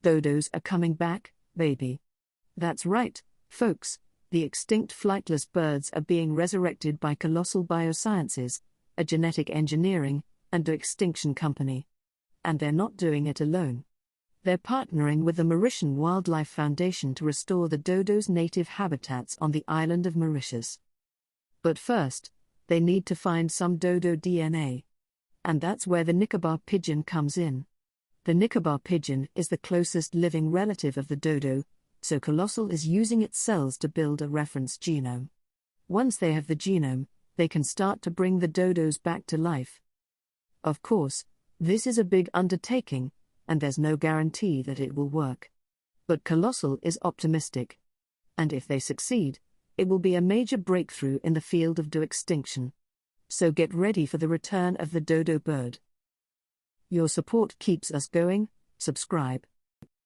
Dodos are coming back, baby. That's right, folks, the extinct flightless birds are being resurrected by Colossal Biosciences, a genetic engineering and de-extinction company. And they're not doing it alone. They're partnering with the Mauritian Wildlife Foundation to restore the dodos' native habitats on the island of Mauritius. But first, they need to find some dodo DNA. And that's where the Nicobar pigeon comes in. The Nicobar pigeon is the closest living relative of the dodo, so Colossal is using its cells to build a reference genome. Once they have the genome, they can start to bring the dodos back to life. Of course, this is a big undertaking, and there's no guarantee that it will work. But Colossal is optimistic. And if they succeed, it will be a major breakthrough in the field of de-extinction. So get ready for the return of the dodo bird. Your support keeps us going. Subscribe.